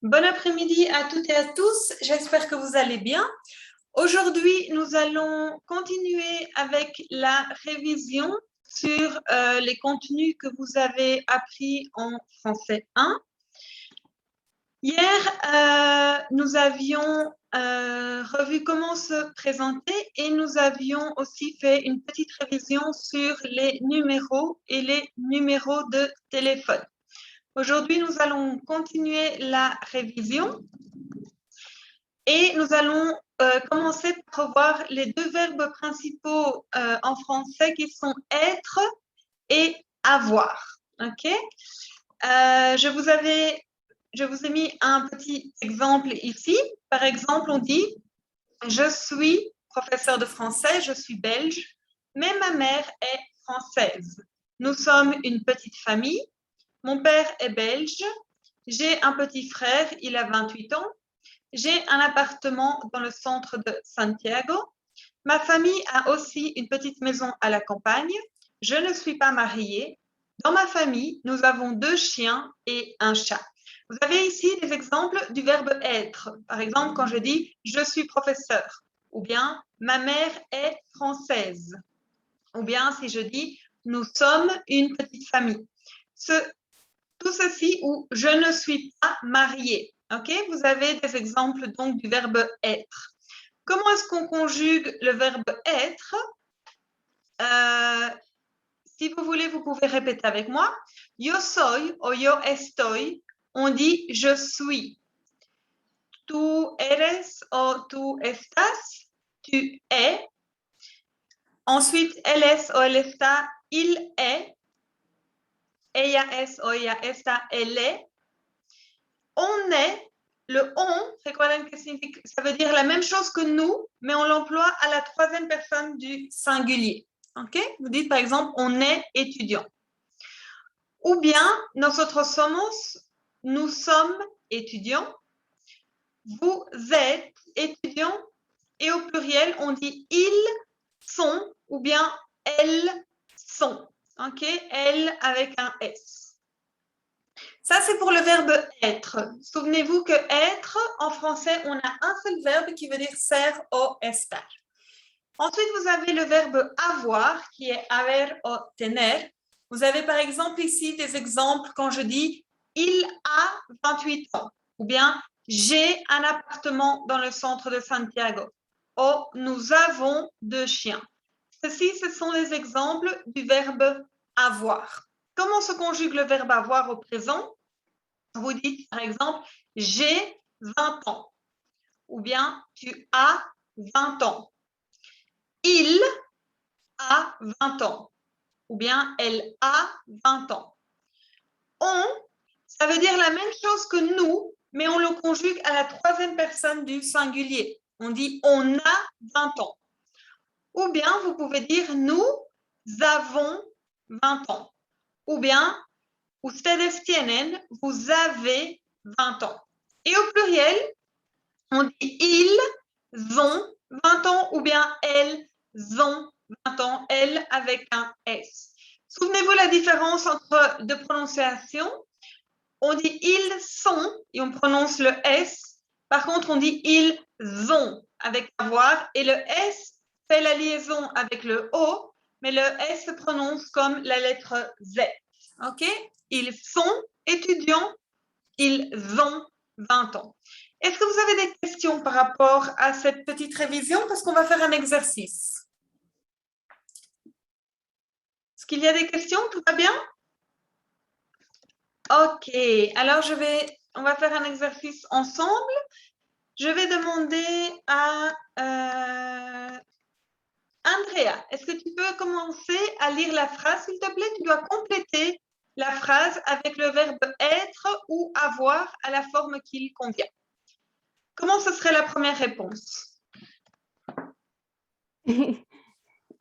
Bon après-midi à toutes et à tous, j'espère que vous allez bien. Aujourd'hui, nous allons continuer avec la révision sur les contenus que vous avez appris en français 1. Hier, nous avions revu comment se présenter et nous avions aussi fait une petite révision sur les numéros et les numéros de téléphone. Aujourd'hui, nous allons continuer la révision et nous allons commencer par revoir les deux verbes principaux en français qui sont être et avoir. Ok? Je vous ai mis un petit exemple ici. Par exemple, on dit « Je suis professeur de français, je suis belge, mais ma mère est française. Nous sommes une petite famille. Mon père est belge. J'ai un petit frère, il a 28 ans. J'ai un appartement dans le centre de Santiago. Ma famille a aussi une petite maison à la campagne. Je ne suis pas mariée. Dans ma famille, nous avons 2 chiens et un chat. » Vous avez ici des exemples du verbe être. Par exemple, quand je dis « je suis professeur » ou bien « ma mère est française » ou bien si je dis « nous sommes une petite famille ». Tout ceci où je ne suis pas mariée. Ok, vous avez des exemples donc du verbe être. Comment est-ce qu'on conjugue le verbe être? Si vous voulez, vous pouvez répéter avec moi. Yo soy o yo estoy, on dit je suis. Tu eres o tu estás, tu es. Ensuite, él es o él está, il est. Ella es o ella está, elle est. On est, le on, recuerden que ça veut dire la même chose que nous, mais on l'emploie à la troisième personne du singulier. Ok? Vous dites par exemple, on est étudiant. Ou bien, nosotros somos, nous sommes étudiants. Vous êtes étudiants. Et au pluriel, on dit ils sont ou bien elles sont. Ok? Elles avec un S. Ça, c'est pour le verbe être. Souvenez-vous que être, en français, on a un seul verbe qui veut dire ser o estar. Ensuite, vous avez le verbe avoir, qui est haber o tener. Vous avez par exemple ici des exemples quand je dis « il a 28 ans » ou bien « j'ai un appartement dans le centre de Santiago » ou « nous avons 2 chiens ». Ceci, ce sont les exemples du verbe avoir. Comment se conjugue le verbe avoir au présent? Vous dites par exemple « j'ai 20 ans » ou bien « tu as 20 ans ». Il a 20 ans ou bien elle a 20 ans. On, ça veut dire la même chose que nous, mais on le conjugue à la troisième personne du singulier. On dit on a 20 ans. Ou bien vous pouvez dire nous avons 20 ans. Ou bien ustedes tienen, vous avez 20 ans. Et au pluriel, on dit ils ont 20 ans ou bien elles ont 20 ans, elles avec un S. Souvenez-vous la différence entre de prononciation. On dit ils sont et on prononce le S. Par contre, on dit ils ont avec avoir et le S fait la liaison avec le O, mais le S se prononce comme la lettre Z. Ok? Ils sont étudiants, ils ont 20 ans. Est-ce que vous avez des questions par rapport à cette petite révision? Parce qu'on va faire un exercice. Est-ce qu'il y a des questions? Tout va bien? Ok, alors on va faire un exercice ensemble. Je vais demander à Andrea, est-ce que tu peux commencer à lire la phrase, s'il te plaît? Tu dois compléter la phrase avec le verbe être ou avoir à la forme qu'il convient. Comment ce serait la première réponse?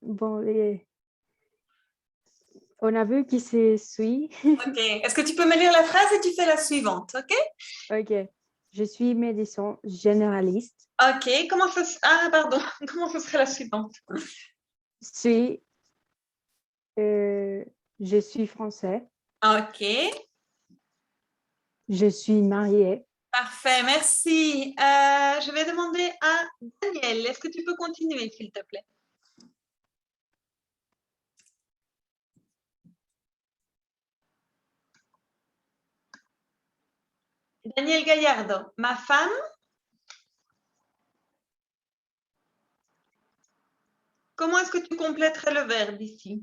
Bon, on a vu qui c'est suis. Ok, est-ce que tu peux me lire la phrase et tu fais la suivante, ok? Ok. Je suis médecin généraliste. Ok, comment ce serait la suivante? Je suis français. Ok, Je suis mariée. Parfait, merci. Je vais demander à Daniel, est-ce que tu peux continuer, s'il te plaît? Daniel Gallardo, ma femme. Comment est-ce que tu compléterais le verbe ici?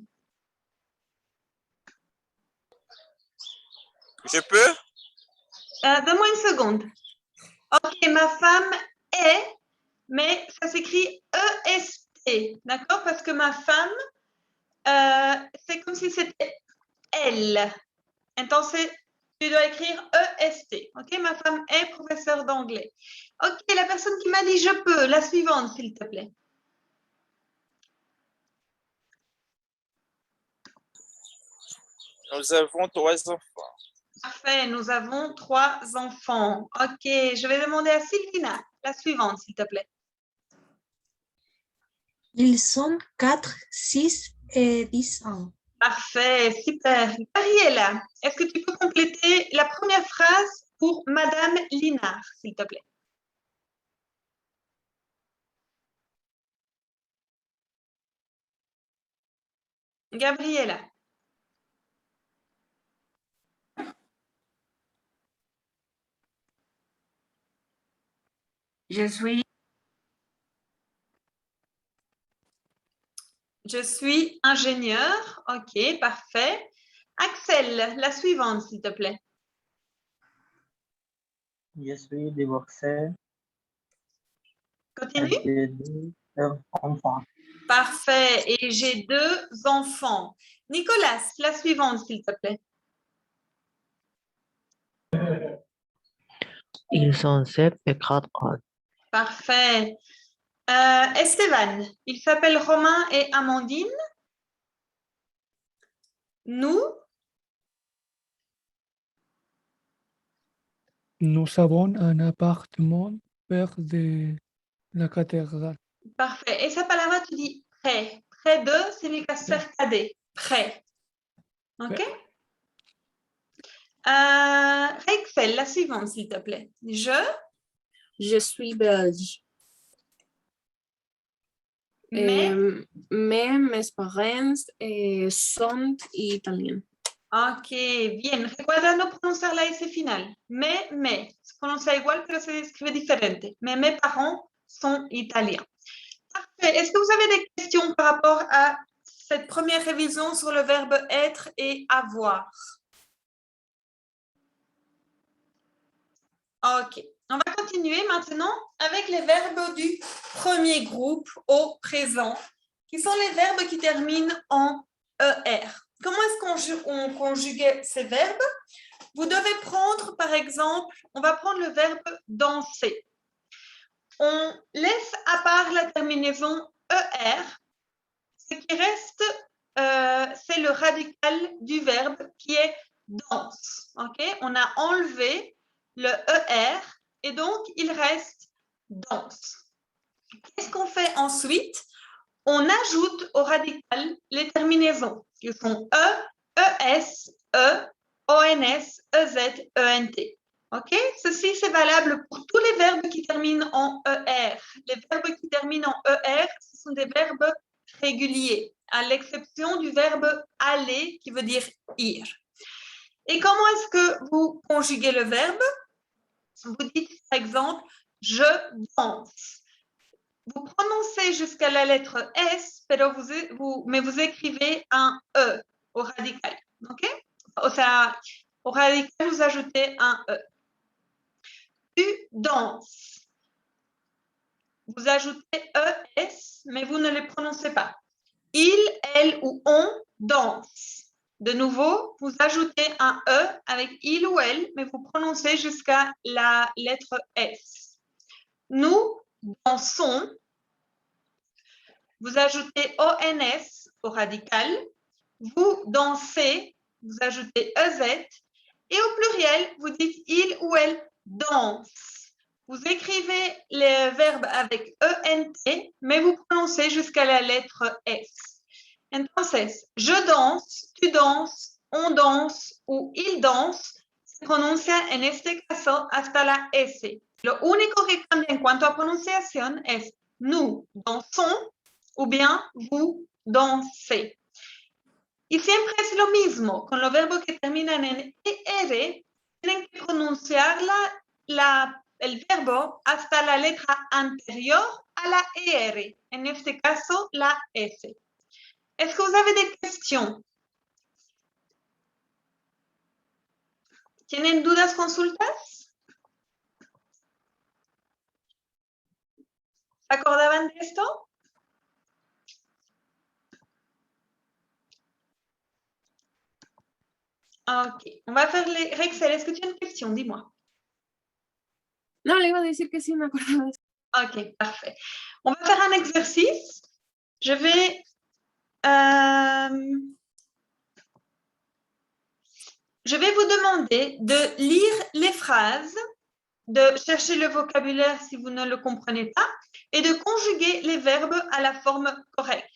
Je peux? Donne-moi une seconde. Ok, ma femme est, mais ça s'écrit E-S-T, d'accord? Parce que ma femme, c'est comme si c'était elle. Entonces, tu dois écrire E-S-T. Ok, ma femme est professeure d'anglais. Ok, la personne qui m'a dit je peux, la suivante, s'il te plaît. Nous avons 3 enfants. Parfait, nous avons 3 enfants. Ok, je vais demander à Sylvina, la suivante, s'il te plaît. Ils sont 4, 6 et 10 ans. Parfait, super. Gabriela, est-ce que tu peux compléter la première phrase pour Madame Linard, s'il te plaît? Gabriela. Je suis Je suis ingénieur. Ok, parfait. Axel, la suivante, s'il te plaît. Je suis divorcé. Continue. J'ai 2 enfants. Parfait. Et j'ai 2 enfants. Nicolas, la suivante, s'il te plaît. Ils sont 7 et 4 ans. Parfait. Esteban, il s'appelle Romain et Amandine. Nous avons un appartement près de la cathédrale. Parfait. Esa palabra tu dis près. Près de significa cerca de. Près. OK? Rexel, la suivante, s'il te plaît. Je suis belge. Mais. Mes parents sont italiens. Ok, bien. Recuerda no pronunciar la S final. Se pronuncia igual, pero se escribe diferente. Mais mes parents sont italiens. Parfait. Est-ce que vous avez des questions par rapport à cette première révision sur le verbe être et avoir? Ok. On va continuer maintenant avec les verbes du premier groupe au présent, qui sont les verbes qui terminent en ER. Comment est-ce qu'on conjugue ces verbes? Vous devez prendre, par exemple, on va prendre le verbe danser. On laisse à part la terminaison ER. Ce qui reste, c'est le radical du verbe qui est danse. Okay? On a enlevé le ER et donc il reste danse. Qu'est-ce qu'on fait ensuite? On ajoute au radical les terminaisons qui sont E, ES, E, ONS, EZ, ENT. OK? Ceci, c'est valable pour tous les verbes qui terminent en ER. Les verbes qui terminent en ER, ce sont des verbes réguliers, à l'exception du verbe aller qui veut dire ir. Et comment est-ce que vous conjuguez le verbe? Vous dites par exemple, je danse. Vous prononcez jusqu'à la lettre S, mais vous écrivez un E au radical. OK? Au radical, vous ajoutez un E. Tu danses. Vous ajoutez ES, mais vous ne les prononcez pas. Il, elle ou on danse. De nouveau, vous ajoutez un E avec il ou elle, mais vous prononcez jusqu'à la lettre S. Nous dansons. Vous ajoutez ONS au radical. Vous dansez. Vous ajoutez EZ. Et au pluriel, vous dites il ou elle danse. Vous écrivez les verbes avec ENT, mais vous prononcez jusqu'à la lettre S. Entonces, je danse, tu danses, on danse ou il danse. pronuncia en este caso hasta la S. Lo único que cambia en cuanto a pronunciación es nous dansons ou bien vous dansez. Y siempre es lo mismo, con los verbos que terminan en ER, tienen que pronunciar el verbo hasta la letra anterior a la ER, en este caso la S. Est-ce que vous avez des questions? ¿Tienen dudas, consultas? ¿Se acordaban de esto? Ok, on va faire les... Rexel, est-ce que tu as une question? Dis-moi. No, le iba a decir que sí me acordaba de eso. Ok, parfait. On va faire un exercice. Je vais vous demander de lire les phrases, de chercher le vocabulaire si vous ne le comprenez pas et de conjuguer les verbes à la forme correcte.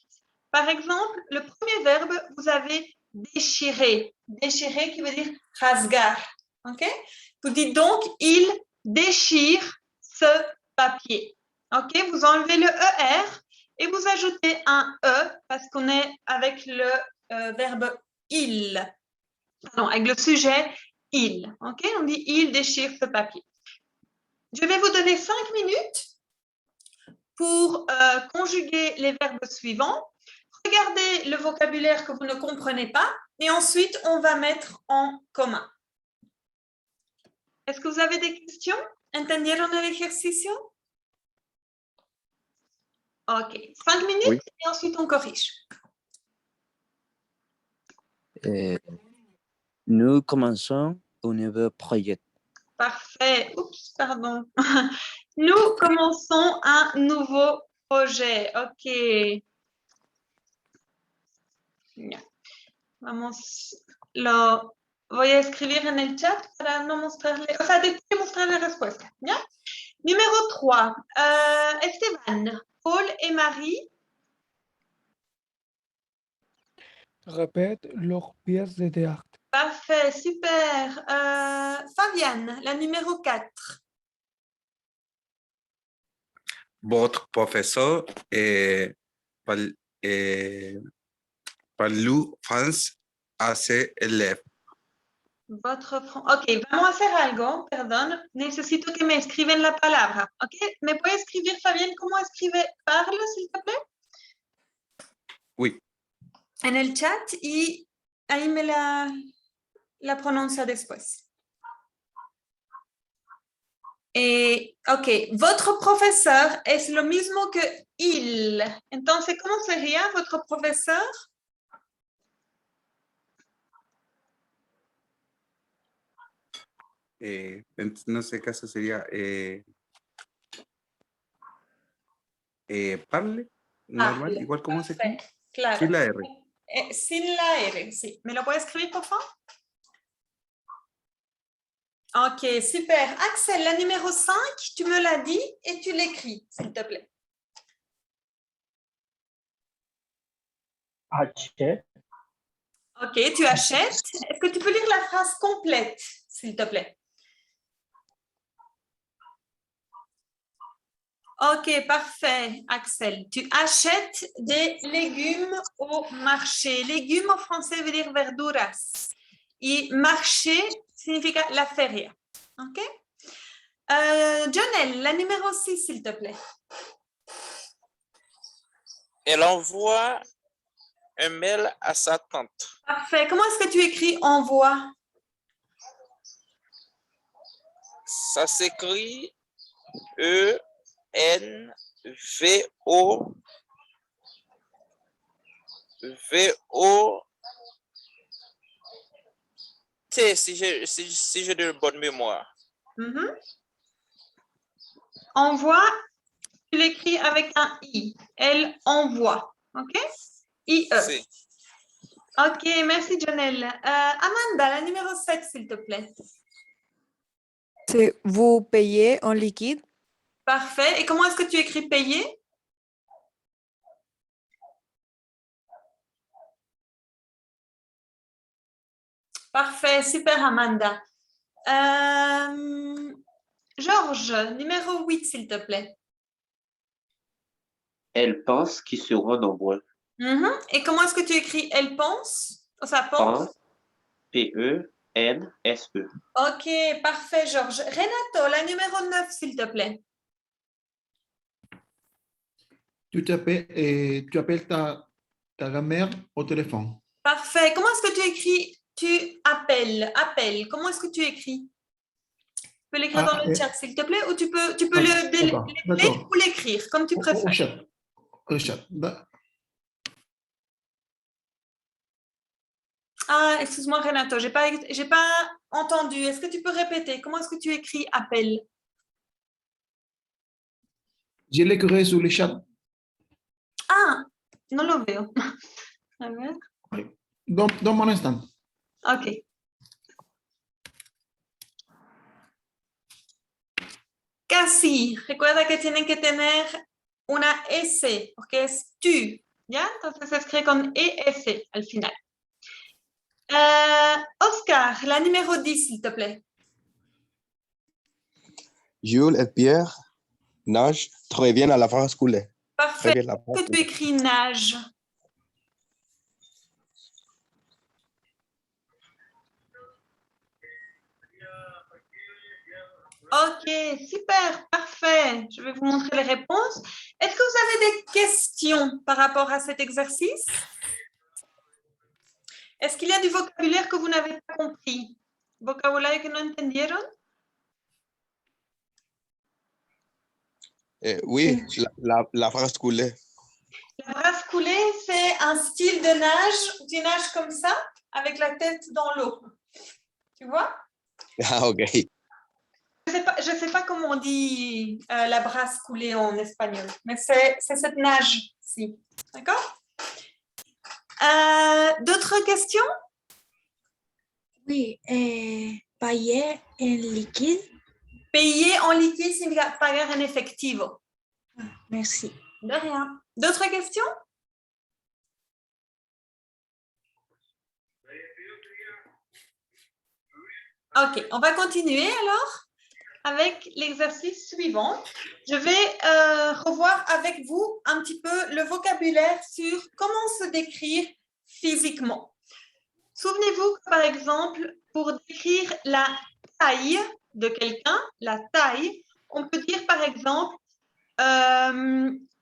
Par exemple, le premier verbe, vous avez déchirer. Déchirer qui veut dire rasgar. Ok? Vous dites donc, il déchire ce papier. Ok? Vous enlevez le ER et vous ajoutez un E parce qu'on est avec le verbe il. Pardon, avec le sujet il. Ok? On dit il déchire ce papier. Je vais vous donner 5 minutes pour conjuguer les verbes suivants. Regardez le vocabulaire que vous ne comprenez pas et ensuite, on va mettre en commun. Est-ce que vous avez des questions? ¿Entendieron el ejercicio? Ok, 5 minutes Oui. et ensuite on corrige. Nous commençons au nouveau projet. Parfait. Oups, pardon. Nous commençons un nouveau projet. Ok. Ya. Lo voy a escribir en el chat para no mostrarle, o sea, de mostrar la respuesta. ¿Ya? Numéro 3. Esteban, Paul et Marie. Répète leurs pièces de théâtre. Parfait, super. Fabienne, la numéro 4. Votre professeur parle France a ses élèves. Ok, vamos a hacer algo, perdón. Necesito que me escriben la palabra. Ok, ¿me puede escribir, Fabienne, cómo escribe parle, s'il te plaît? Oui. En el chat y ahí me la pronuncia después. Ok, votre professeur es lo mismo que il. Entonces, ¿cómo sería votre professeur? En ese caso sería parle, normal, igual como se escribe. Claro. Sin la R. Sin la R, sí. ¿Me lo puede escribir, por favor? Ok, super. Axel, la numéro 5, tu me l'as dit et tu l'écris, s'il te plaît. Achète. Ok, tu achètes. Est-ce que tu peux lire la phrase complète, s'il te plaît? Ok, parfait, Axel. Tu achètes des légumes au marché. Légumes en français veut dire verduras. Et marché significa la feria. Ok? Jonel, la numéro 6, s'il te plaît. Elle envoie un mail à sa tante. Parfait. Comment est-ce que tu écris envoie? Ça s'écrit E-N-V-O-T, si j'ai de bonne mémoire. Envoie, tu l'écris avec un I. Elle envoie. OK? I-E. Si. OK, merci, Jonel. Amanda, la numéro 7, s'il te plaît. Vous payez en liquide? Parfait. Et comment est-ce que tu écris payer? Parfait, super, Amanda. Georges, numéro 8, s'il te plaît. Elle pense qu'ils seront nombreux. Et comment est-ce que tu écris elle pense? Ça pense? P-E-N-S-E. Ok, parfait, Georges. Renato, la numéro 9, s'il te plaît. Tu appelles ta grand-mère au téléphone. Parfait. Comment est-ce que tu écris? Tu appelles. Comment est-ce que tu écris? Tu peux l'écrire dans le chat, s'il te plaît, ou tu peux l'épeler ou l'écrire, comme tu préfères. Au chat. Ah, excuse-moi, Renato, j'ai pas entendu. Est-ce que tu peux répéter? Comment est-ce que tu écris appel? Je l'écrirai sur le chat. Ah, non lo veo. A ver. Dame un instant. Ok. Casi. Recuerda que tienen que tener una S, porque es tu. ¿Ya? Entonces se escribe con ES al final. Oscar, la numéro 10, s'il te plaît. Jules et Pierre nagent très bien à la phrase coulée. Parfait. Que tu écris nage? Ok, super, parfait. Je vais vous montrer les réponses. Est-ce que vous avez des questions par rapport à cet exercice? Est-ce qu'il y a du vocabulaire que vous n'avez pas compris? ¿Vocabulario que no entendieron? Oui, la phrase coulée. La phrase coulée, c'est un style de nage. Tu nages comme ça, avec la tête dans l'eau. Tu vois? Ah, ok. Je ne sais pas comment on dit la brasse coulée en espagnol, mais c'est cette nage-ci. D'accord? D'autres questions? Oui, payer en liquide. Payer en liquide significa pagar en efectivo. Merci. De rien. D'autres questions? Ok, on va continuer alors avec l'exercice suivant. Je vais revoir avec vous un petit peu le vocabulaire sur comment se décrire physiquement. Souvenez-vous que, par exemple, pour décrire la taille de quelqu'un, la taille, on peut dire par exemple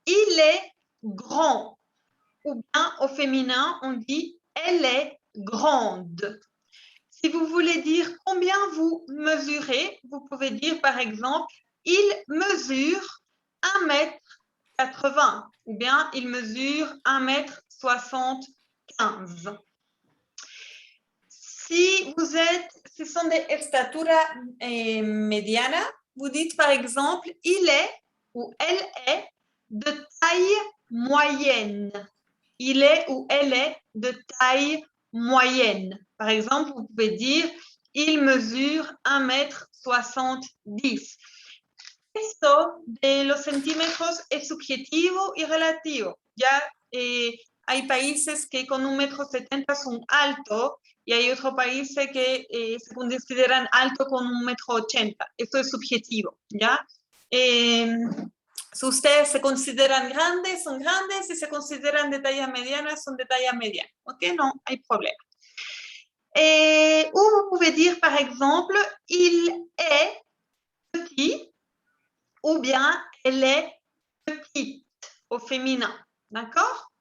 il est grand, ou bien au féminin on dit elle est grande. Si vous voulez dire combien vous mesurez, vous pouvez dire par exemple il mesure 1m80 ou bien il mesure 1m75. Si ce sont des estatura mediana, vous dites par exemple il est ou elle est de taille moyenne. Il est ou elle est de taille moyenne. Par exemple, vous pouvez dire il mesure 1m70. Esto de los centímetros es subjetivo y relativo. Ya hay países que con 1,70 m son altos y hay otros países que se consideran altos con 1,80 m. Esto es subjetivo, ¿ya? Si ustedes se consideran grandes, son grandes. Si se consideran de talla mediana, son de talla mediana. Ok, no hay problema. Ou vous pouvez dire, par exemple, il est petit ou bien elle est petite au féminin. D'accord?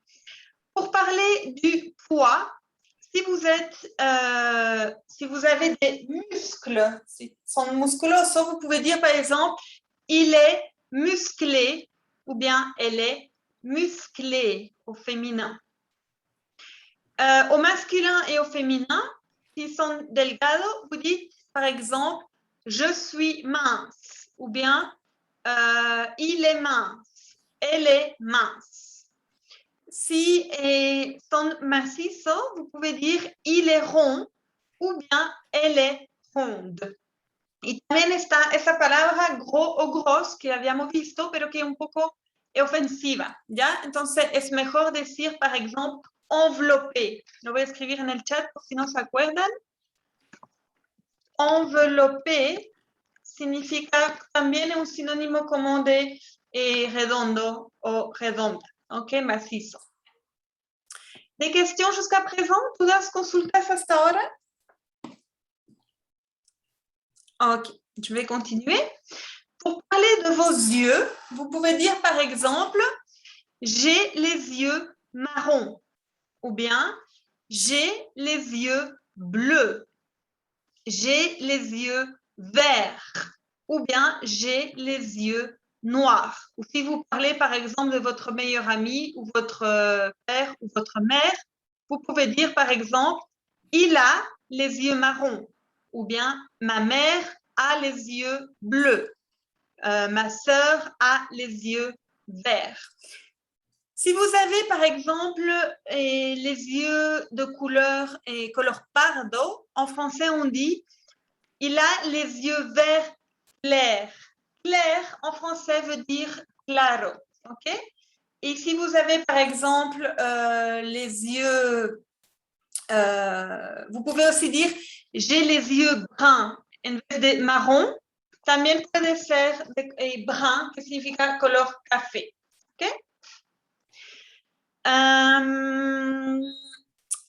Pour parler du poids, si vous avez des muscles, si sont musculosos, vous pouvez dire, par exemple, il est musclé ou bien elle est musclée au féminin. Au masculin et au féminin, s'ils sont delgados, vous dites par exemple je suis mince ou bien il est mince, elle est mince. Si sont macizos, vous pouvez dire il est rond ou bien elle est ronde. Y también está esa palabra gros o gros que habíamos visto, pero que es un poco ofensiva, ¿ya? Entonces es mejor decir, par exemple, enveloppé. Lo voy a escribir en el chat por si no se acuerdan. enveloppé significa también un sinónimo común de redondo o redonda, ¿ok? Macizo. ¿Des questions jusqu'à présent? ¿Todas consultas hasta ahora? Ok, je vais continuer. Pour parler de vos yeux, vous pouvez dire par exemple, j'ai les yeux marrons, ou bien j'ai les yeux bleus, j'ai les yeux verts, ou bien j'ai les yeux noirs. Ou si vous parlez par exemple de votre meilleur ami ou votre père ou votre mère, vous pouvez dire par exemple, il a les yeux marrons, ou bien ma mère a les yeux bleus. Ma sœur a les yeux verts. Si vous avez par exemple les yeux de couleur pardo, en français on dit il a les yeux verts clairs. Clair en français veut dire claro. Ok? Et si vous avez par exemple les yeux, vous pouvez aussi dire j'ai les yeux bruns en vez de marron. También puede ser brun, que significa color café. ¿Okay?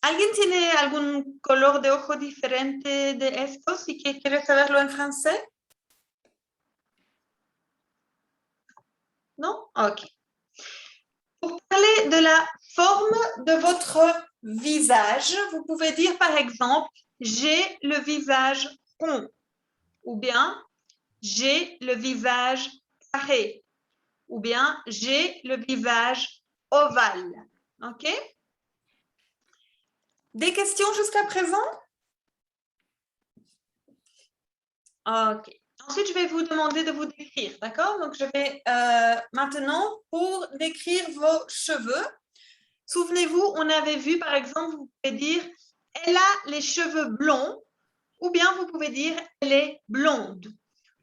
¿Alguien tiene algún color de ojo diferente de estos y que quiere saberlo en francés? ¿No? Ok. Pour parler de la forme de votre visage, vous pouvez dire par exemple, j'ai le visage rond, ou bien j'ai le visage carré, ou bien j'ai le visage ovale. OK? Des questions jusqu'à présent? OK. Ensuite, je vais vous demander de vous décrire, d'accord? Donc, je vais maintenant, pour décrire vos cheveux, souvenez-vous, on avait vu, par exemple, vous pouvez dire « elle a les cheveux blonds » ou bien vous pouvez dire « elle est blonde »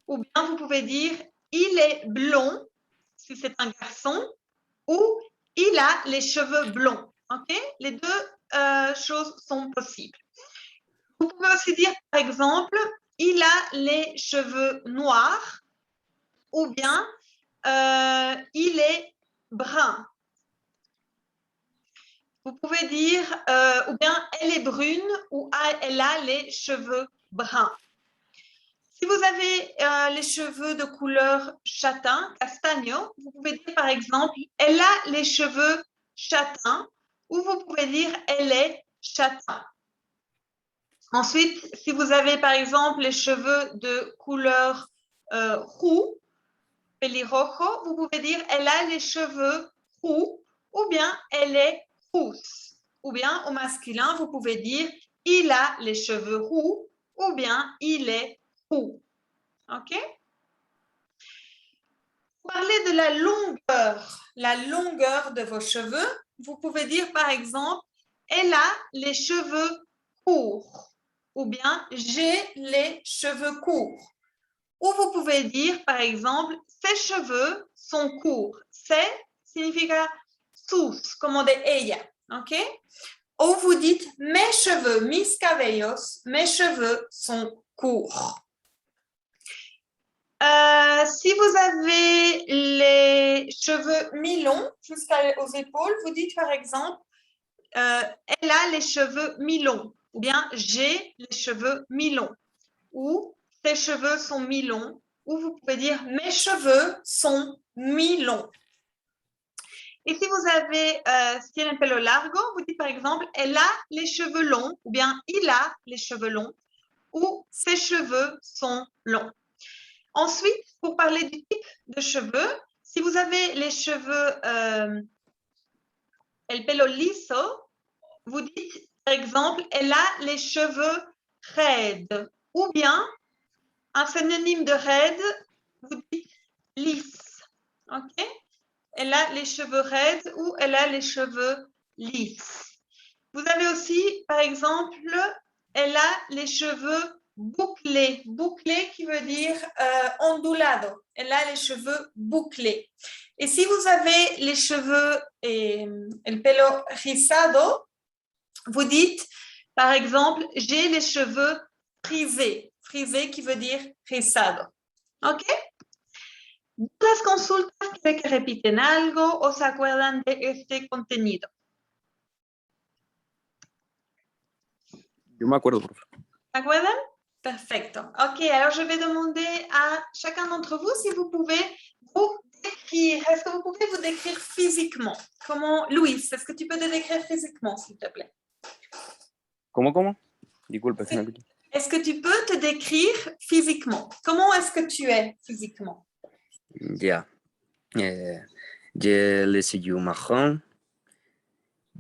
ou bien vous pouvez dire « il est blond » si c'est un garçon ou « il a les cheveux blonds ». OK? Les deux choses sont possibles. Vous pouvez aussi dire, par exemple, « il a les cheveux noirs » ou bien « il est brun ». Vous pouvez dire, ou bien elle est brune ou elle a les cheveux bruns. Si vous avez les cheveux de couleur châtain, castagno, vous pouvez dire par exemple, elle a les cheveux châtains ou vous pouvez dire, elle est châtain. Ensuite, si vous avez par exemple les cheveux de couleur roux, pelirrojo, vous pouvez dire, elle a les cheveux roux ou bien elle est rousse. Ou bien au masculin, vous pouvez dire il a les cheveux roux ou bien il est roux. OK? Pour parler de la longueur de vos cheveux, vous pouvez dire par exemple elle a les cheveux courts ou bien j'ai les cheveux courts. Ou vous pouvez dire par exemple ses cheveux sont courts. C'est significa sus, como de ella, ¿ok? Ou vous dites mes cheveux, mis cabellos, mes cheveux sont courts. Si vous avez les cheveux mi-longs jusqu'aux épaules, vous dites par exemple elle a les cheveux mi-longs ou bien j'ai les cheveux mi-longs ou ses cheveux sont mi-longs ou vous pouvez dire mes cheveux sont mi-longs. Et si vous avez tiene el pelo largo, vous dites par exemple, elle a les cheveux longs, ou bien il a les cheveux longs, ou ses cheveux sont longs. Ensuite, pour parler du type de cheveux, si vous avez les cheveux el pelo liso, vous dites par exemple, elle a les cheveux raides, ou bien un synonyme de raide, vous dites lisse. OK? Elle a les cheveux raides ou elle a les cheveux lisses. Vous avez aussi, par exemple, elle a les cheveux bouclés. Bouclé qui veut dire ondulado. Elle a les cheveux bouclés. Et si vous avez les cheveux el pelo rizado, vous dites, par exemple, j'ai les cheveux frisés. frisé qui veut dire rizado. ¿Ok? Las consultas quiere que repiten algo o se acuerdan de este contenido. Yo me acuerdo, profe. ¿Se acuerdan? Perfecto. Ok, alors je vais demander à chacun d'entre vous si vous pouvez vous décrire. Est-ce que vous pouvez vous décrire physiquement? Comment, Luis, est-ce que tu peux te décrire physiquement, s'il te plaît? ¿Cómo? Disculpe, que no escuché. Est-ce que tu peux te décrire physiquement? Comment est-ce que tu es physiquement? Ya. J'ai les yeux marrons.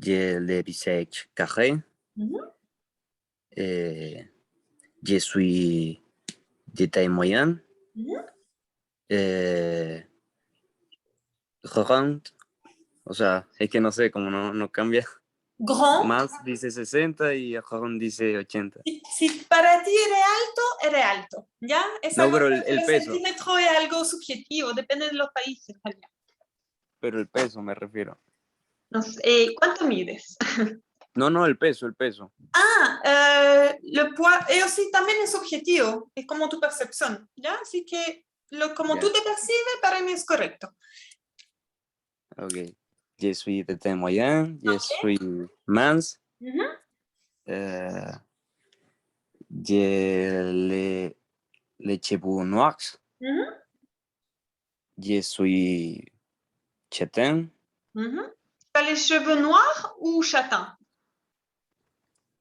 J'ai le visage carré. Je suis de taille moyenne. Rond. O sea, es que no sé, como no cambia. Grand. Más dice 60 y rond dice 80. Si para ti eres alto, ¿ya? Es No, algo pero que el peso. centímetro es algo subjetivo, depende de los países. Pero el peso me refiero. No sé, ¿cuánto mides? No, el peso. Le poids, aussi también es subjetivo, es como tu percepción, ¿ya? Así que como tú te percibes, para mí es correcto. Ok. Je suis de taille moyenne, je suis mince. J'ai les cheveux noirs. Je suis châtain. Tu as les cheveux noirs ou châtains?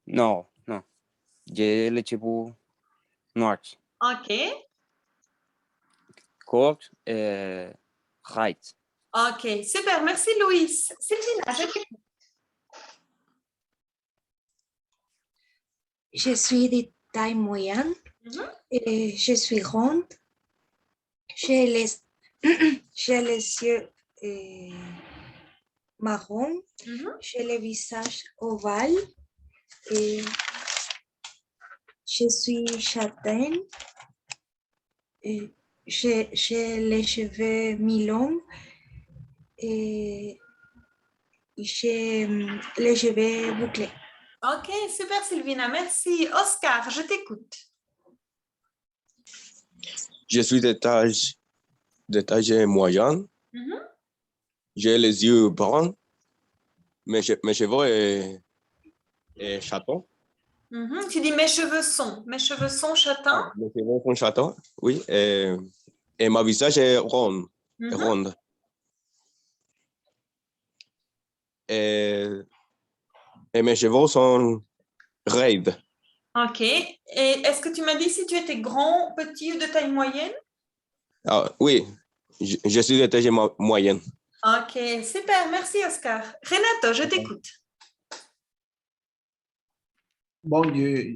No. J'ai les cheveux noirs. Ok. Court, right. Ok, super, merci Louis. Sylvina, je t'écoute. Je suis de taille moyenne. Je suis ronde. J'ai les yeux marrons. J'ai le visage ovale. Et je suis châtaine. J'ai les cheveux mi-longs. Et j'ai les cheveux bouclés. Ok, super Sylvina, merci. Oscar, je t'écoute. Je suis de taille moyenne. J'ai les yeux bruns. Mes cheveux est châtain. Tu dis mes cheveux sont châtains. Mes cheveux sont châtains, oui. Et ma visage est ronde. Ronde. Et mes cheveux sont raides. Ok. Et est-ce que tu m'as dit si tu étais grand, petit ou de taille moyenne? Ah, oui, je suis de taille moyenne. Ok, super, merci Oscar. Renato, je t'écoute. Bon, j'ai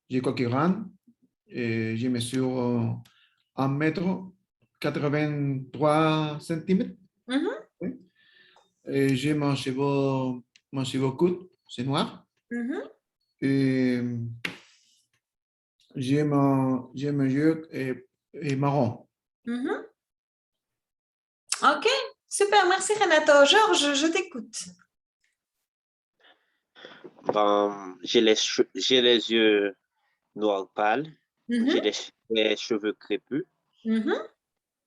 quelques rangs. Je mesure 1 m 83 cm. Et j'ai mon cheveu court, c'est noir. Et j'ai mon yeux et marron. Ok, super, merci Renato. Georges, je t'écoute. J'ai les yeux noirs pâles. J'ai les cheveux crépus.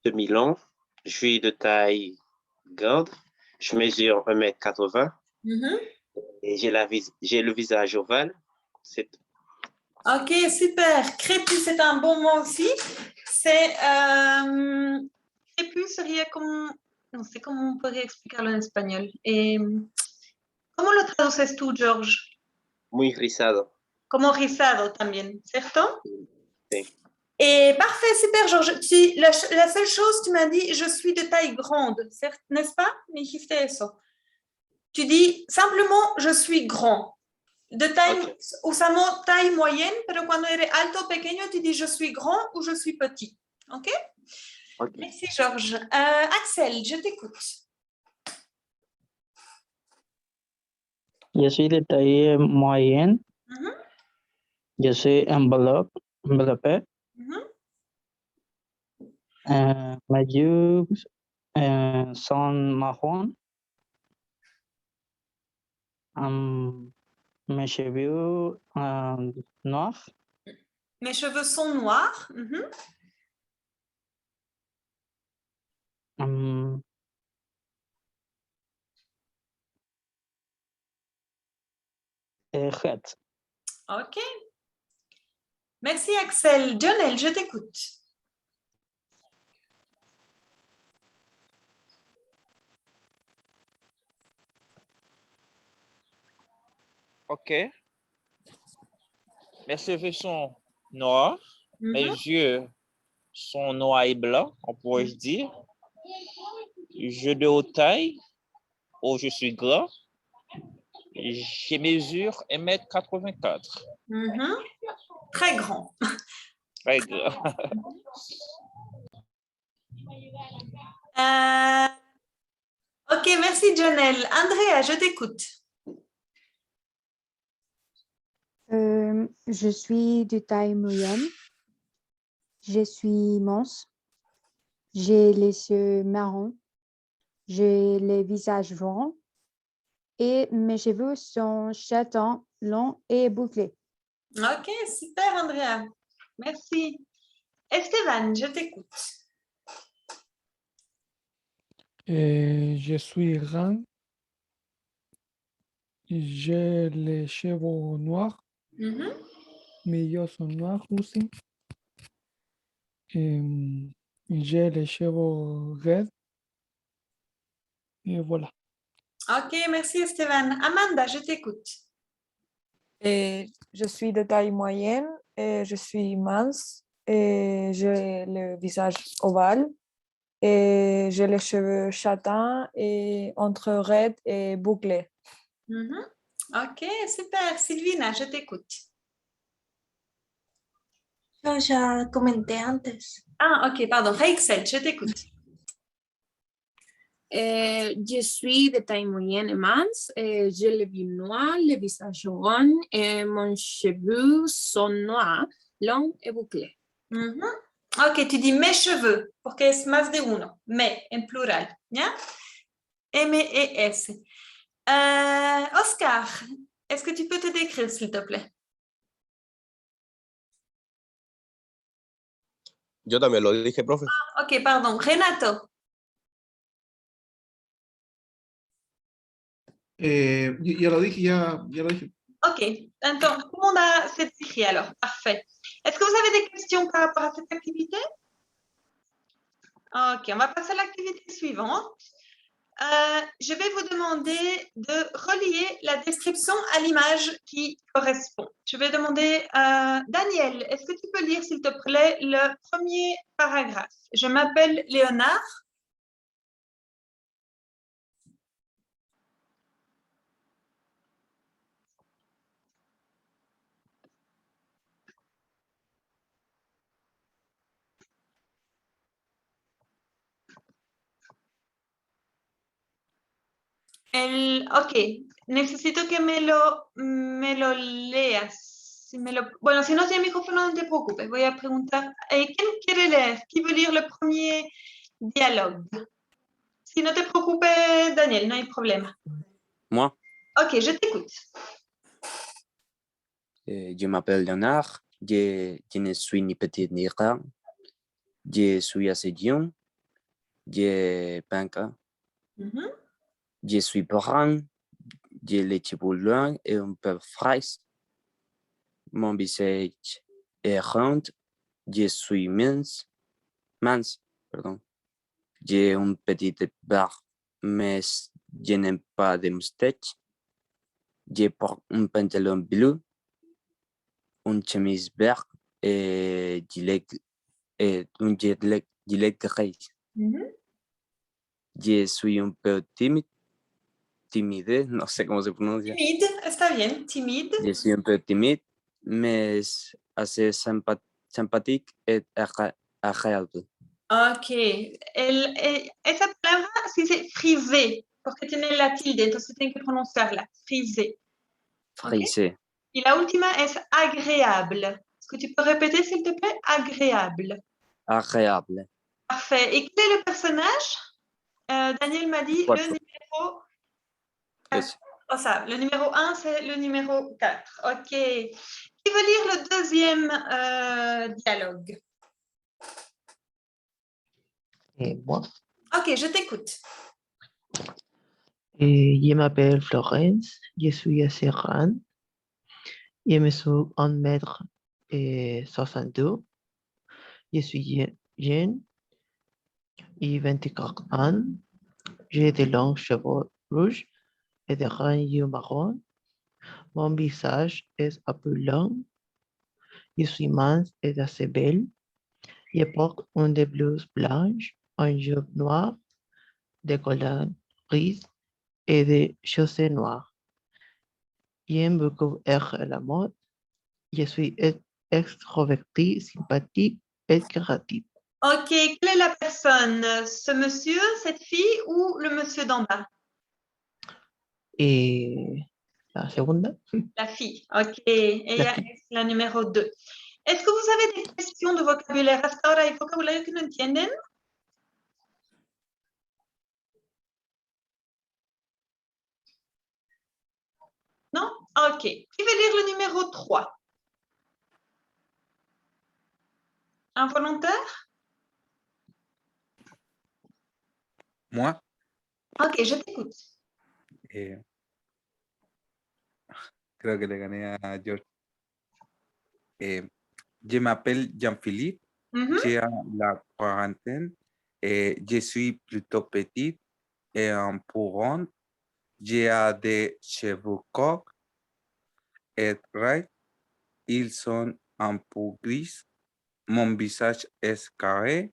Demi-longs. Je suis de taille grande. Je mesure 1 m 80. Et j'ai le visage ovale. C'est tout. Ok, super. Crépus, c'est un bon mot aussi. C'est crépus sería como, no sé cómo podría explicarlo en español. ¿Cómo lo traduces tú, George? Muy rizado. Como rizado también, ¿cierto? Sí. Parfait, super, Georges. La seule chose, tu m'as dit, je suis de taille grande, n'est-ce pas? Me dijiste eso. Tu dis simplement, je suis grand. De taille, usamos taille moyenne, pero cuando eres alto o pequeño, tu dis, je suis grand ou je suis petit. OK? Merci, Georges. Axel, je t'écoute. Je suis de taille moyenne. Je suis enveloppé. Mes yeux sont marrons. Mes cheveux noirs. Mes cheveux sont noirs. Red. OK. Merci, Axel. Jonel, je t'écoute. OK. Mes cheveux sont noirs. Mes yeux sont noirs et blancs, on pourrait dire. Je de haute taille. Oh, je suis grand. Je mesure 1,84 m. Très grand. Très grand. OK, merci, Jonel. Andrea, je t'écoute. Je suis de taille moyenne. Je suis mince. J'ai les yeux marrons. J'ai le visage rond. Et mes cheveux sont châtains, longs et bouclés. OK, super, Andrea. Merci. Esteban, je t'écoute. Je suis grand. J'ai les cheveux noirs. Mes yeux sont noirs aussi. J'ai les cheveux raides. Et voilà. OK, merci, Esteban. Amanda, je t'écoute. Je suis de taille moyenne et je suis mince et j'ai le visage ovale et j'ai les cheveux châtains et entre raides et bouclés. OK, super. Silvina, je t'écoute. Yo ya comenté antes. Ah, OK, pardon. Reixel, je t'écoute. Je suis de taille moyenne et mince. J'ai les yeux noirs, le visage rond et mon cheveux sont noirs, longs et bouclés. OK, tu dis mes cheveux, porque es más de uno. Me, en plural. ¿Ya? M-E-S. Oscar, est-ce que tu peux te décrire, s'il te plaît? Yo también lo dije, profe. OK, pardon. Renato. Ya lo dije, ya lo dije. OK. Attends, tout le monde a cette écrit alors. Parfait. Est-ce que vous avez des questions par rapport à cette activité? OK, on va passer à l'activité suivante. Je vais vous demander de relier la description à l'image qui correspond. Je vais demander à Daniel, est-ce que tu peux lire, s'il te plaît, le premier paragraphe? Je m'appelle Léonard. OK, necesito que me lo leas. Bueno, si no tiene micrófono, no te preocupes. Voy a preguntar. ¿Quién quiere leer? ¿Qui veut lire le premier dialogue? Si no te preocupes, Daniel, no hay problema. Moi, OK, je t'écoute. je m'appelle Léonard. Je ne suis ni petit ni grand. Je suis assez jeune. J'ai 20 ans. Je suis brun. J'ai les cheveux longs et un peu frais. Mon visage est rond. Je suis mince. Pardon. J'ai une petite barbe, mais je n'aime pas de moustache. Je porte un pantalon bleu, une chemise verte et un gilet gris. Je suis un peu timide, no sé cómo se pronuncia. Timide, está bien, timide. Je suis un peu timide, mais assez sympathique et agréable. OK. Esa palabra se dice frisé, porque tiene la tilde, entonces tienen que pronunciarla. Frisé. Frisé. Y la última es agréable. Est-ce que tu peux répéter, s'il te plaît? Agréable. Agréable. Parfait. Et quel est le personnage? Daniel m'a dit le numéro 4. Oh, ça, le numéro 1, c'est le numéro 4. OK. Qui veut lire le deuxième dialogue? Et moi, Ok, je t'écoute. je m'appelle Florence, je suis assez grande, je mesure 1,62 m, je suis jeune et 24 ans, j'ai de longs cheveux rouges et de grands yeux marrons, mon visage est un peu long, je suis mince et assez belle, je porte une blouse blanche, un jupe noir, des collants gris et des chaussures noires. J'aime beaucoup être à la mode. Je suis extroverti, sympathique et créatif. Ok, quelle est la personne? Ce monsieur, cette fille ou le monsieur d'en bas? Et la segunda, La fille, ok. Ella es la numéro 2. Est-ce que vous avez des questions de vocabulaire? ¿Hasta ahora hay vocabulario que no entienden? Non? Ok. Qui veut lire le numéro 3? Un volontaire? Moi, Ok, je t'écoute. creo que le gané a George. Je m'appelle Jean-Philippe, j'ai la quarantaine, je suis plutôt petite et un peu ronde, j'ai des cheveux courts et raide, ils sont un peu gris, mon visage est carré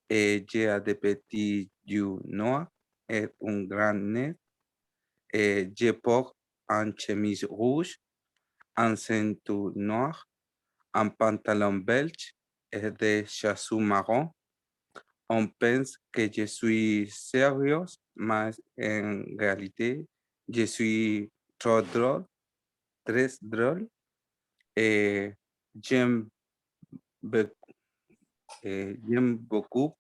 et j'ai des petits yeux noirs et un grand nez, et je porte une chemise rouge, un ceinture noir, un pantalon belge et des chaussures marron. On pense que je suis sérieux, mais en réalité, je suis trop drôle, très drôle, et j'aime beaucoup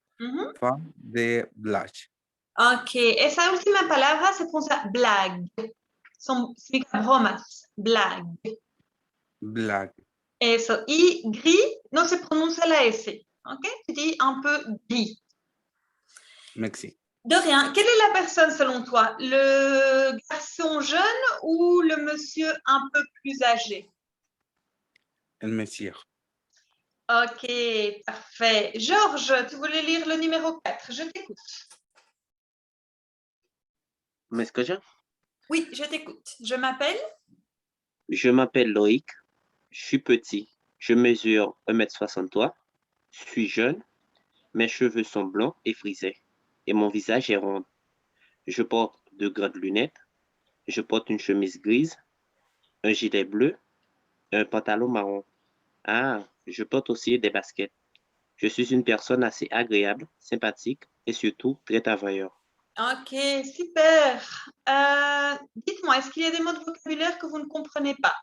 faire des blagues. Ok, esa última palabra se pronuncia blag. Significa bromas, blag. Blague. Eso. Y gris no se pronuncia la S. Ok, tu dis un peu gris. Merci. De rien. Quelle est la personne selon toi? Le garçon jeune ou le monsieur un peu plus âgé? El monsieur. Ok, parfait. Georges, tu voulais lire le numéro 4. Je t'écoute. ¿Me escucha? Oui, je t'écoute. Je m'appelle? Je m'appelle Loïc, je suis petit, je mesure 1,63 m, je suis jeune, mes cheveux sont blancs et frisés, et mon visage est rond. Je porte de grandes lunettes, je porte une chemise grise, un gilet bleu et un pantalon marron. Ah, je porte aussi des baskets. Je suis une personne assez agréable, sympathique et surtout très travailleur. Ok, super. Dites-moi, est-ce qu'il y a des mots de vocabulaire que vous ne comprenez pas?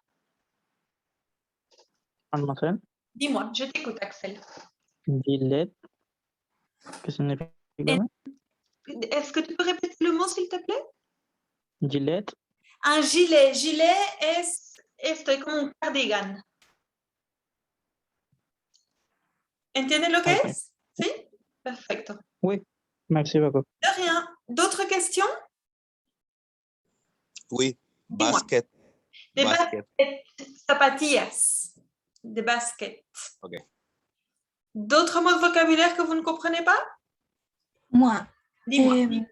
Almacén, Dis-moi, je t'écoute, Axel. gilet, ¿qué significa? Est-ce que tu peux répéter le mot, s'il te plaît? Gilet, Un gilet. Gilet es como un cardigan. ¿Entiendes lo que ok. es? ¿Sí? Perfecto. Oui, merci beaucoup. De rien. D'autres questions? Oui, Dis-moi. basket. Des Basket. baskets, zapatillas. Des baskets. Ok. D'autres mots de vocabulaire que vous ne comprenez pas? Moi, Dis-moi.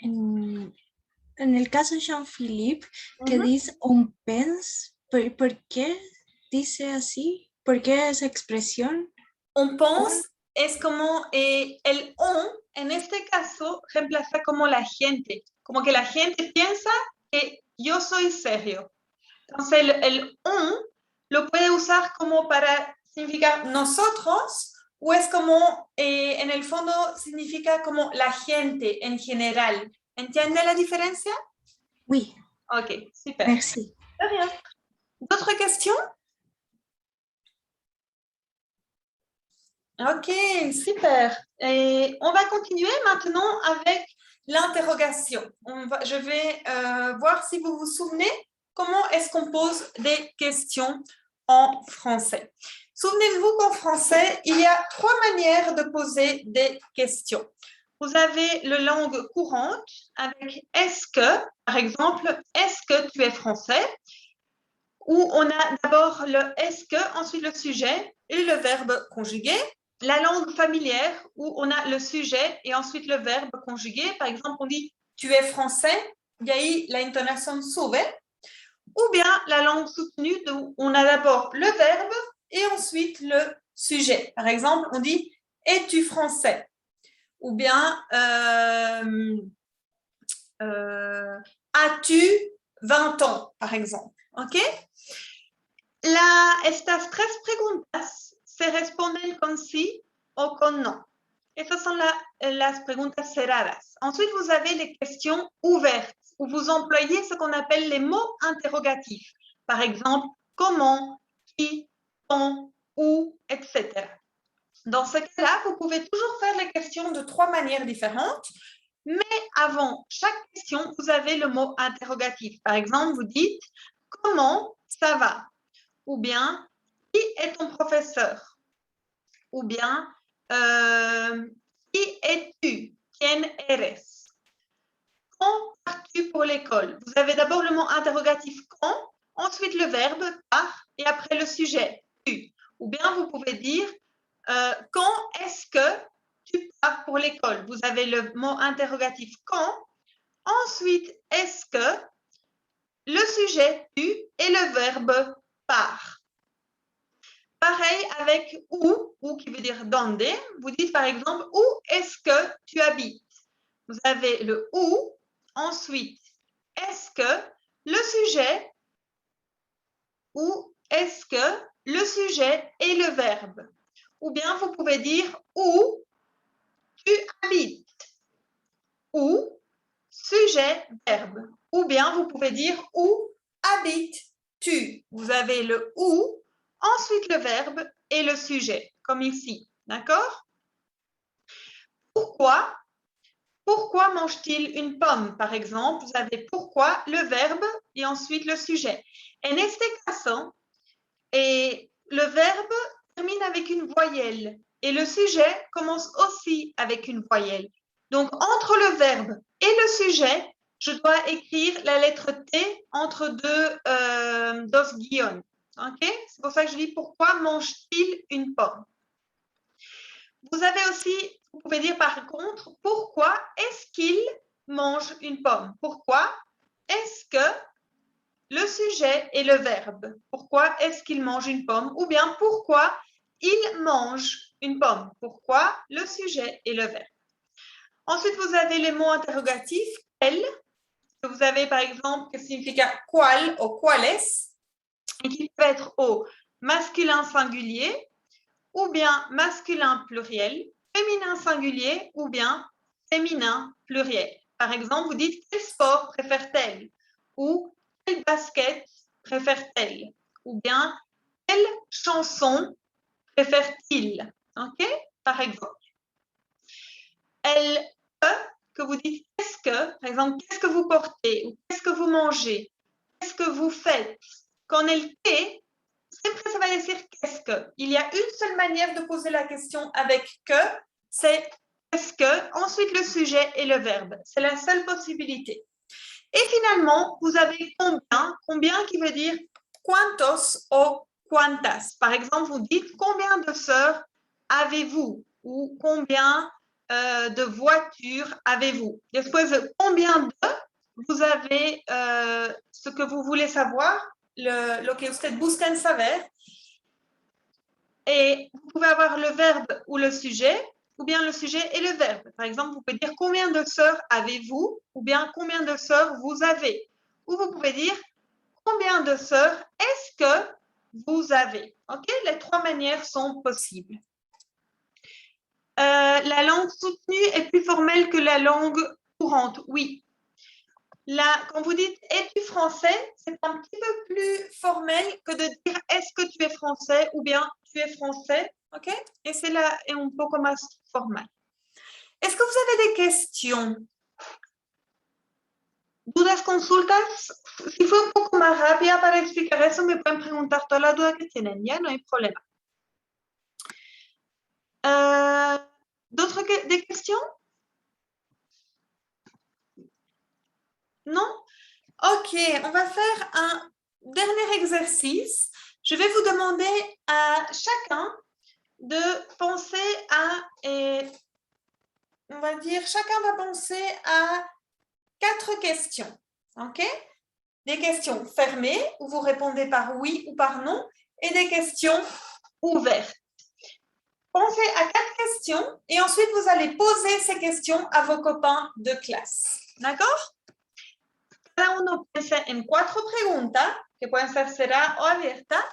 en el caso de Jean-Philippe, que dice on pense, ¿por qué dice así? ¿Por qué esa expresión? On pense es como el on, en este caso, reemplaza como la gente. Como que la gente piensa que yo soy serio. Entonces, el on lo puede usar como para significar nosotros, o es como, en el fondo, significa como la gente en general. ¿Entiende la diferencia? Oui. Ok, super. Merci. De rien. D'autres questions? Ok, super. Et on va continuer maintenant avec l'interrogation. Je vais voir si vous vous souvenez comment est-ce qu'on pose des questions en français. Souvenez-vous qu'en français, il y a 3 manières de poser des questions. Vous avez la langue courante avec est-ce que, par exemple, est-ce que tu es français? Où on a d'abord le est-ce que, ensuite le sujet et le verbe conjugué. La langue familière où on a le sujet et ensuite le verbe conjugué. Par exemple, on dit tu es français, y ahí la intonation sube. Ou bien la langue soutenue où on a d'abord le verbe et ensuite le sujet. Par exemple, on dit es-tu français? Ou bien as-tu 20 ans, par exemple. ¿Ok? Estas 3 preguntas se responden con sí o con no. Estas son las preguntas cerradas. Ensuite, vous avez les questions ouvertes, où vous employez ce qu'on appelle les mots interrogatifs. Par exemple, comment, qui, quand, où, etc. Dans ce cas-là, vous pouvez toujours faire les questions de 3 manières différentes, mais avant chaque question, vous avez le mot interrogatif. Par exemple, vous dites « Comment ça va ?» ou bien « Qui est ton professeur ?» ou bien « Qui es-tu » ¿Quién eres? Quand pars-tu pour l'école? Vous avez d'abord le mot interrogatif « quand », ensuite le verbe « par » et après le sujet « tu ». Ou bien vous pouvez dire quand est-ce que tu pars pour l'école? Vous avez le mot interrogatif « quand », ensuite est-ce que, le sujet « tu » et le verbe « par ». Pareil avec où qui veut dire donde. Vous dites par exemple où est-ce que tu habites? Vous avez le où, ensuite est-ce que, le sujet, ou est-ce que, le sujet et le verbe. Ou bien vous pouvez dire où tu habites. Où, sujet, verbe. Ou bien vous pouvez dire où habites-tu. Vous avez le où, ensuite le verbe et le sujet, comme ici. D'accord? Pourquoi? Pourquoi mange-t-il une pomme, par exemple? Vous avez pourquoi, le verbe et ensuite le sujet. En este caso, le verbe termine avec une voyelle et le sujet commence aussi avec une voyelle. Donc, entre le verbe et le sujet, je dois écrire la lettre T entre dos guiones. Okay? C'est pour ça que je dis pourquoi mange-t-il une pomme? Vous avez aussi, vous pouvez dire par contre, pourquoi est-ce qu'il mange une pomme? Pourquoi est-ce que le sujet et le verbe? Pourquoi est-ce qu'il mange une pomme? Ou bien pourquoi il mange une pomme? Pourquoi le sujet et le verbe? Ensuite, vous avez les mots interrogatifs, quel, que vous avez par exemple, qui signifie qual ou quales, et qui peut être au masculin singulier, ou bien masculin pluriel, féminin singulier, ou bien féminin pluriel. Par exemple, vous dites quel sport préfère-t-elle? Ou quel basket préfère-t-elle? Ou bien quelle chanson préfère-t-il? Ok? Par exemple. Elle peut, que vous dites qu'est-ce que, par exemple, qu'est-ce que vous portez? Ou qu'est-ce que vous mangez? Qu'est-ce que vous faites? Quand elle est, siempre ça va dire qu'est-ce que. Il y a une seule manière de poser la question avec que, c'est qu'est-ce que, ensuite le sujet et le verbe. C'est la seule possibilité. Et finalement, vous avez combien, combien qui veut dire cuantos o cuantas. Par exemple, vous dites combien de sœurs avez-vous ou combien de voitures avez-vous. Después de combien de, vous avez ce que vous voulez savoir, lo que usted busca en saber. Et vous pouvez avoir le verbe ou le sujet, ou bien le sujet et le verbe. Par exemple, vous pouvez dire combien de sœurs avez-vous, ou bien combien de sœurs vous avez. Ou vous pouvez dire combien de sœurs est-ce que vous avez. Ok? Les 3 manières sont possibles. La langue soutenue est plus formelle que la langue courante, oui. Là, quand vous dites « es-tu français ?» c'est un petit peu plus formel que de dire « est-ce que tu es français ?» ou bien « tu es français ?» ok? Et c'est là un peu más formal. Est-ce que vous avez des questions? ¿Dudas, consultas? Si fue un poco más rápida para explicar eso, me pueden preguntar todas las dudas que tienen, ya no hay problema. D'autres des questions? Non? Ok, on va faire un dernier exercice. Je vais vous demander à chacun de penser à, on va dire, chacun va penser à 4 questions, ok? Des questions fermées, où vous répondez par oui ou par non, et des questions ouvertes. Pensez à 4 questions, et ensuite vous allez poser ces questions à vos copains de classe, ¿d'accord? Cada uno piensa en 4 preguntas, que pueden ser cerradas o abiertas,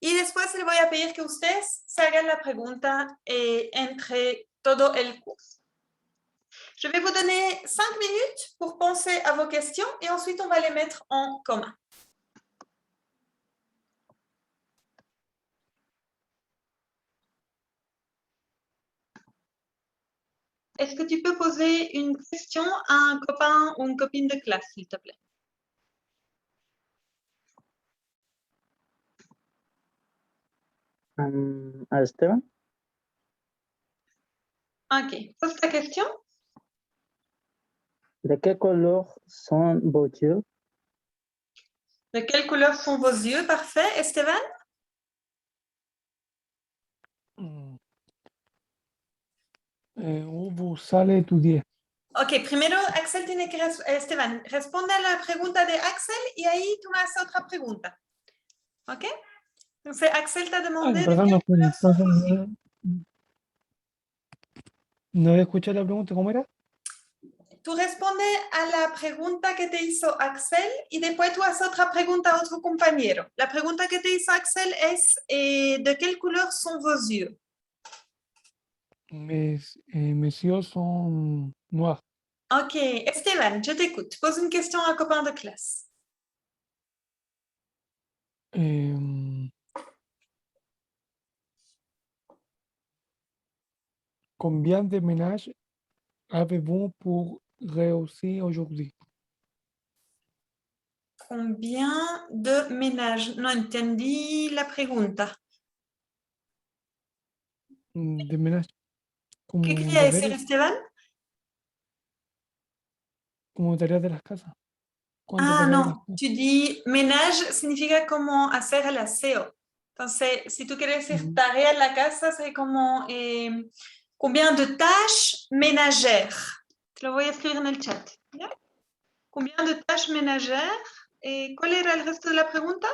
y después les voy a pedir que ustedes se hagan la pregunta entre todo el curso. Je vais vous donner 5 minutes pour penser à vos questions et ensuite on va les mettre en commun. Est-ce que tu peux poser une question à un copain ou une copine de classe, s'il te plaît? ¿A Esteban? Ok, pose ta question. ¿De qué color son vos yeux? De quelle couleur sont vos yeux? Parfait. Esteban? Où vous allez étudier? Ok, primero Axel tiene que... Esteban, responde a la pregunta de Axel y ahí tú haces otra pregunta. Ok? Entonces Axel te ha demandé de Perdón, quelle couleur sont vos yeux. no había escuchado la pregunta, ¿cómo era? Tú respondes a la pregunta que te hizo Axel y después tú haces otra pregunta a otro compañero. La pregunta que te hizo Axel es ¿de quelle couleur sont vos yeux? Mes yeux sont noirs. Ok, Esteban, je t'écoute. Pose une question à un copain de classe. Combien de ménages avez-vous pour réussir aujourd'hui? Combien de ménages? No entendí la pregunta. De ménages. ¿Qué quería decir, Esteban? Como tareas de las casas. Ah, no. Tu dis ménage significa como hacer el aseo. Entonces, si tú quieres decir tarea en la casa, c'est como combien de tâches ménagères. Te lo voy a escribir en el chat. ¿Ya? Combien de tâches ménagères. ¿Cuál era el resto de la pregunta?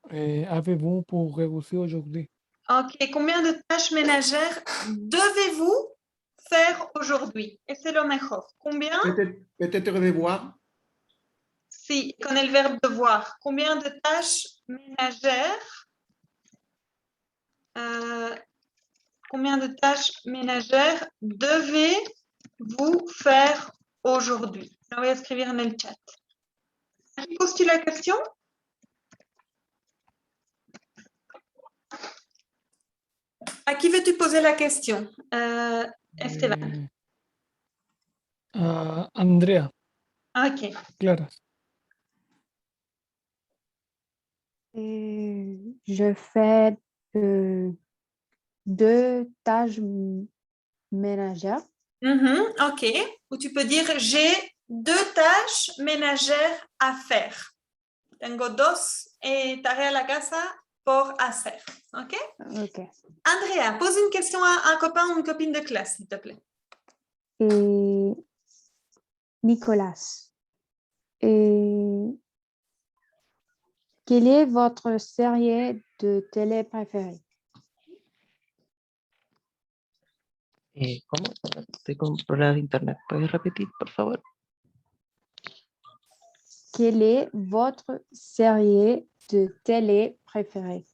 Avez-vous pour réussir aujourd'hui? Ok. Combien de tâches ménagères devez-vous faire aujourd'hui? Et c'est lo mejor. Combien? Peut-être devoir. Sí, con el verbe devoir. Combien de tâches ménagères combien de tâches ménagères devez-vous faire aujourd'hui? Je vais écrire dans le chat. Poses-tu la question? À qui veux-tu poser la question, Esteban? Andrea. Ok. Clara. Je fais 2 tâches ménagères. Ok. Ou tu peux dire j'ai 2 tâches ménagères à faire. Tengo 2 tareas a la casa por hacer. Ok? Ok. Andrea, pose une question à un copain ou une copine de classe, s'il te plaît. Et Nicolas. Quelle est votre série de télé préférée? ¿Cómo? Estoy con problemas de internet. ¿Puedes repetir, por favor? Quelle est votre série de télé préférée?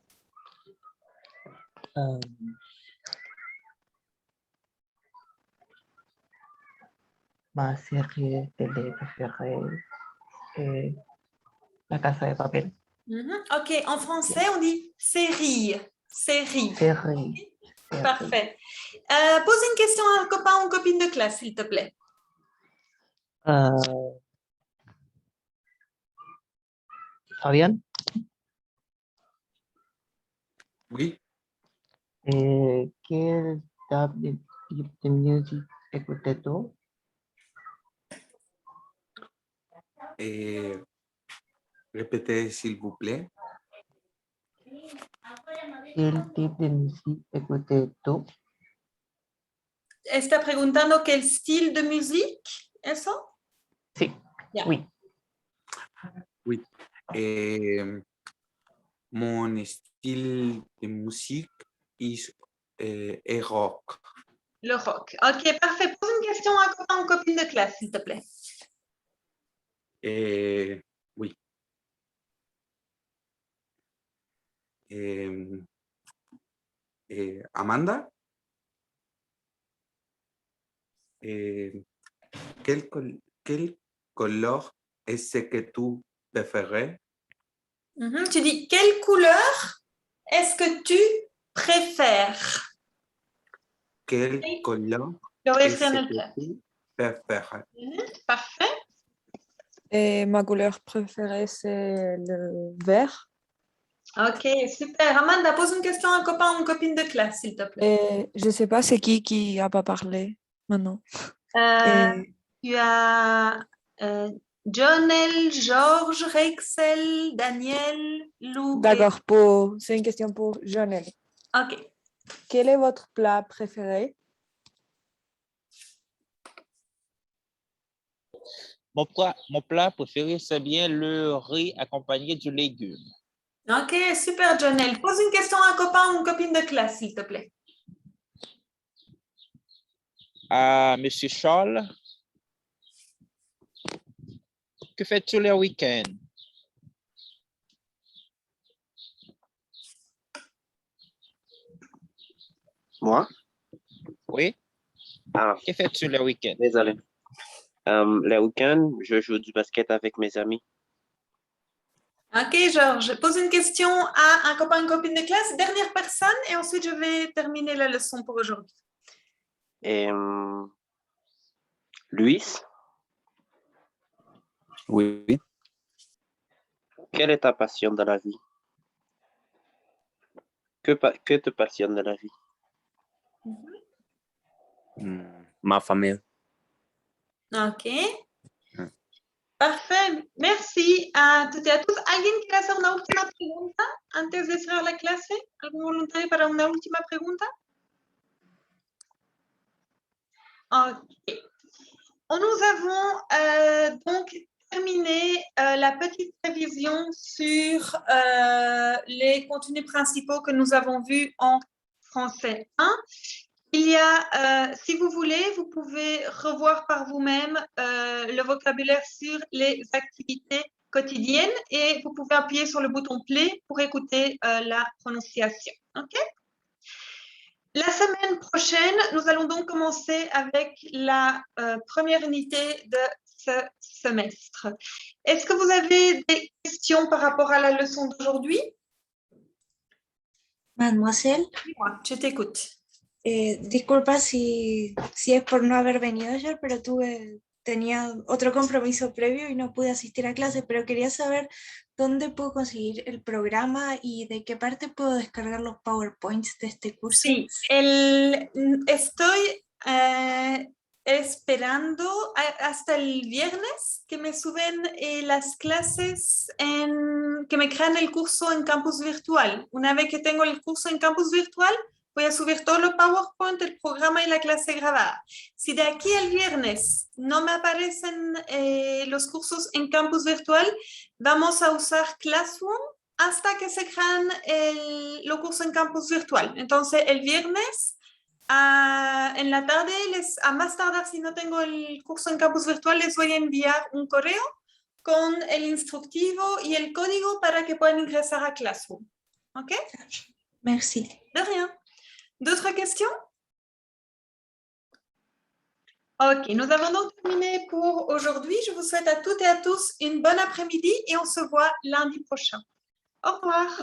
Ma série de télé préférée, La Casa de Papel. Ok, en français, on dit série. Série. Série. Parfait. Pose une question à un copain ou une copine de classe, s'il te plaît. Fabián, Oui. Quel type de musique écoutez-vous? Répétez, s'il vous plaît. Quel type de musique écoutez-vous? Está preguntando quel style de musique, ¿eso? Sí, Yeah. oui. Oui. Mon style de musique est rock. Le rock. Ok, parfait. Pose une question à un copain ou copine de classe, s'il te plaît. Oui. Amanda, quel couleur est ce que tu préfères? Tu dis, quelle couleur est-ce que tu préfères? Quelle couleur Lo voy a est ce escribir en el que chat. tu préfères? Parfait. Et ma couleur préférée, c'est le vert. Ok, super. Amanda, pose une question à un copain ou une copine de classe, s'il te plaît. Et je ne sais pas c'est qui n'a pas parlé maintenant. Tu as Jonel, Georges, Rexel, Daniel, Lou. D'accord, c'est une question pour Jonel. Ok. Quel est votre plat préféré? Mon plat préféré, c'est bien le riz accompagné de légumes. Ok, super, Jonel. Pose une question à un copain ou une copine de classe, s'il te plaît. À Monsieur Charles, que fais-tu le week-end? Moi? Oui. Ah, Que fais-tu le week-end? désolé. Le week-end, je joue du basket avec mes amis. Ok, Georges. Pose une question à un copain ou une copine de classe. Dernière personne et ensuite je vais terminer la leçon pour aujourd'hui. Luis? Oui. Quelle est ta passion dans la vie? Que te passionne de la vie? Ma famille. Ok. Parfait. Merci a toutes y a todos. ¿Alguien quiere hacer una última pregunta antes de cerrar la clase? ¿Algún voluntario para una última pregunta? Ok. Nous avons donc terminé la petite révision sur les contenus principaux que nous avons vus en français 1. Il y a, si vous voulez, vous pouvez revoir par vous-même le vocabulaire sur les activités quotidiennes et vous pouvez appuyer sur le bouton play pour écouter la prononciation. OK? La semaine prochaine, nous allons donc commencer avec la première unité de ce semestre. Est-ce que vous avez des questions par rapport à la leçon d'aujourd'hui? Mademoiselle. Dis-moi, je t'écoute. Disculpa si es por no haber venido ayer, pero tenía otro compromiso previo y no pude asistir a clase, pero quería saber dónde puedo conseguir el programa y de qué parte puedo descargar los PowerPoints de este curso. Sí, estoy esperando hasta el viernes que me suben las clases, que me crean el curso en campus virtual. Una vez que tengo el curso en campus virtual, voy a subir todo el PowerPoint, el programa y la clase grabada. Si de aquí al viernes no me aparecen los cursos en campus virtual, vamos a usar Classroom hasta que se crean los cursos en campus virtual. Entonces, el viernes en la tarde, a más tardar, si no tengo el curso en campus virtual, les voy a enviar un correo con el instructivo y el código para que puedan ingresar a Classroom. ¿Ok? Merci. De rien. D'autres questions? Ok, nous avons donc terminé pour aujourd'hui. Je vous souhaite à toutes et à tous une bonne après-midi et on se voit lundi prochain. Au revoir.